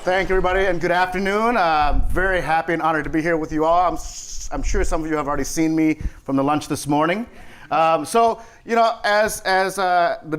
Thank you, everybody, and good afternoon. I'm very happy and honored to be here with you all. I'm sure some of you have already seen me from the lunch this morning. As the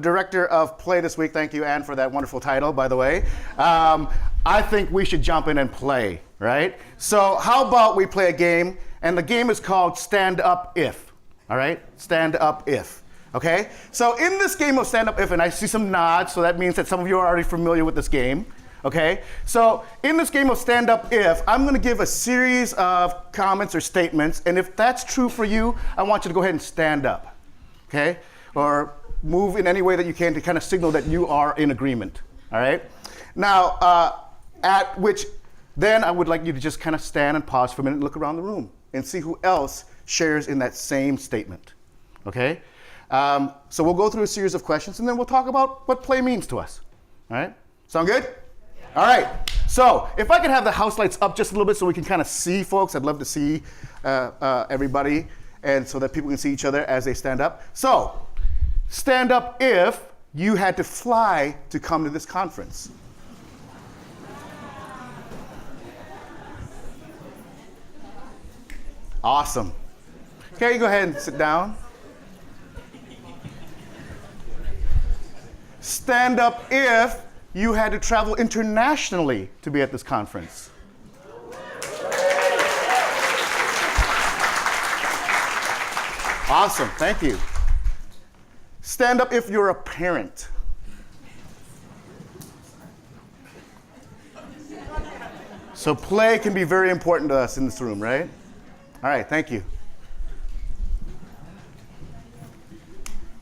director of Play this week, thank you, Ann, for that wonderful title, by the way. I think we should jump in and play, right? So how about we play a game, and the game is called Stand Up If, all right? Stand Up If, okay? So in this game of Stand Up If, and I see some nods, so that means that some of you are already familiar with this game. Okay, so in this game of Stand Up If, I'm going to give a series of comments or statements, and if that's true for you, I want you to go ahead and stand up, okay? Or move in any way that you can to kind of signal that you are in agreement, all right? Now, at which then I would like you to just kind of stand and pause for a minute and look around the room and see who else shares in that same statement, okay? So we'll go through a series of questions, and then we'll talk about what play means to us, all right? Sound good? All right, so if I could have the house lights up just a little bit so we can kind of see folks. I'd love to see everybody, and so that people can see each other as they stand up. So, stand up if you had to fly to come to this conference. Awesome. Okay, go ahead and sit down. Stand up if you had to travel internationally to be at this conference. Awesome, thank you. Stand up if you're a parent. So play can be very important to us in this room, right? All right, thank you.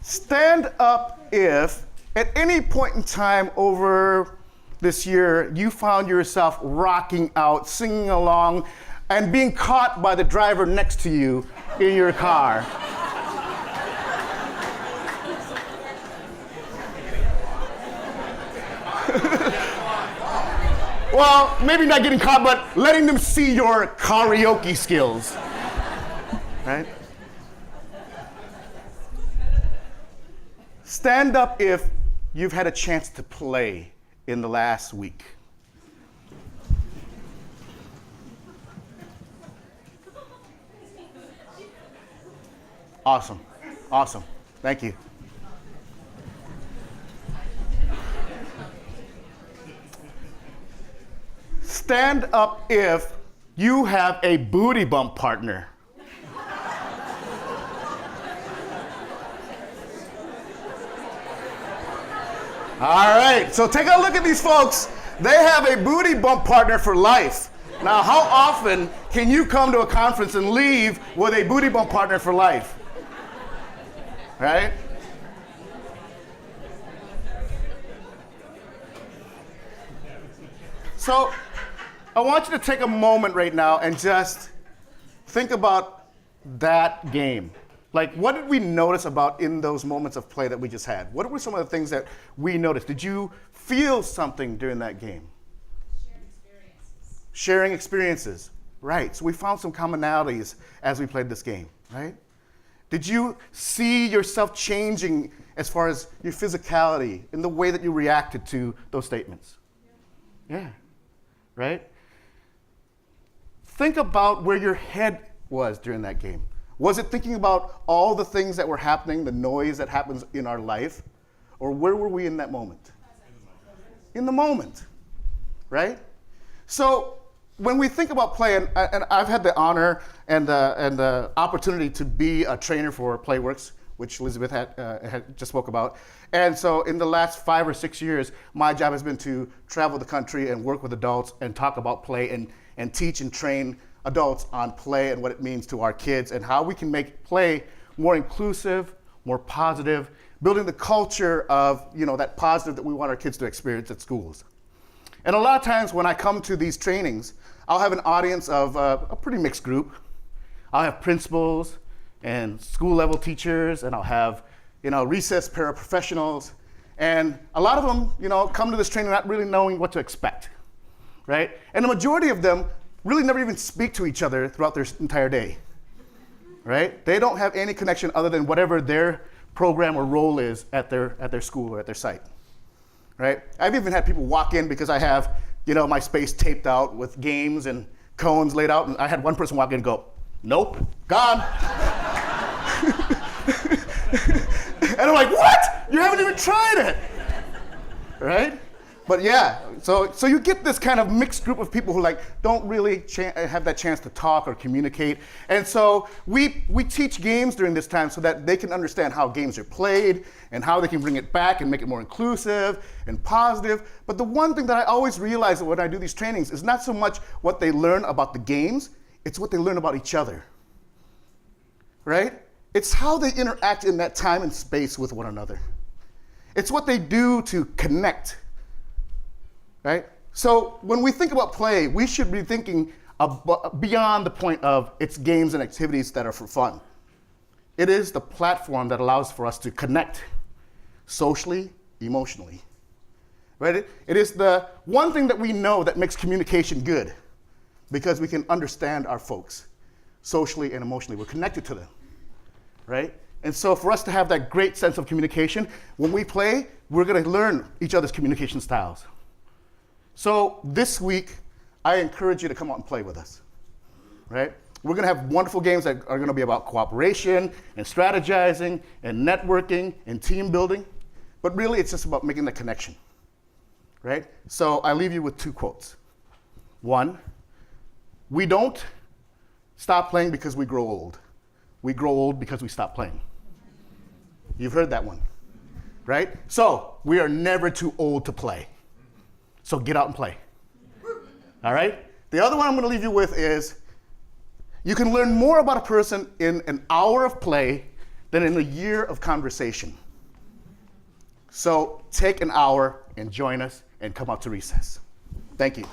Stand up if at any point in time over this year, you found yourself rocking out, singing along, and being caught by the driver next to you in your car. Well, maybe not getting caught, but letting them see your karaoke skills, right? Stand up if you've had a chance to play in the last week. Awesome, awesome, thank you. Stand up if you have a booty bump partner. All right, so take a look at these folks. They have a booty bump partner for life. Now, how often can you come to a conference and leave with a booty bump partner for life? Right? So, I want you to take a moment right now and just think about that game. Like, what did we notice about in those moments of play that we just had? What were some of the things that we noticed? Did you feel something during that game? Sharing experiences. Sharing experiences, right. So we found some commonalities as we played this game, right? Did you see yourself changing as far as your physicality in the way that you reacted to those statements? Yeah, right? Think about where your head was during that game. Was it thinking about all the things that were happening, the noise that happens in our life? Or where were we in that moment? In the moment, right? So when we think about play, and I've had the honor and the opportunity to be a trainer for Playworks, which Elizabeth had just spoke about. And so in the last 5 or 6 years, my job has been to travel the country and work with adults and talk about play and teach and train adults on play and what it means to our kids and how we can make play more inclusive, more positive, building the culture of, that positive that we want our kids to experience at schools. And a lot of times when I come to these trainings, I'll have an audience of a pretty mixed group. I'll have principals and school level teachers, and I'll have, recess paraprofessionals. And a lot of them, come to this training not really knowing what to expect, right? And the majority of them really never even speak to each other throughout their entire day, right? They don't have any connection other than whatever their program or role is at their school or at their site, right? I've even had people walk in because I have my space taped out with games and cones laid out, and I had one person walk in and go, nope, gone. And I'm like, what? You haven't even tried it, right? But yeah, so you get this kind of mixed group of people who don't really have that chance to talk or communicate. And so we teach games during this time so that they can understand how games are played and how they can bring it back and make it more inclusive and positive. But the one thing that I always realize when I do these trainings is not so much what they learn about the games, it's what they learn about each other, right? It's how they interact in that time and space with one another. It's what they do to connect. Right? So when we think about play, we should be thinking beyond the point of it's games and activities that are for fun. It is the platform that allows for us to connect socially, emotionally. Right? It is the one thing that we know that makes communication good because we can understand our folks socially and emotionally. We're connected to them. Right? And so for us to have that great sense of communication, when we play, we're going to learn each other's communication styles. So this week, I encourage you to come out and play with us, right? We're going to have wonderful games that are going to be about cooperation and strategizing and networking and team building. But really, it's just about making the connection, right? So I leave you with 2 quotes. One, we don't stop playing because we grow old. We grow old because we stop playing. You've heard that one, right? So we are never too old to play. So get out and play. All right? The other one I'm going to leave you with is you can learn more about a person in an hour of play than in a year of conversation. So take an hour and join us and come out to recess. Thank you.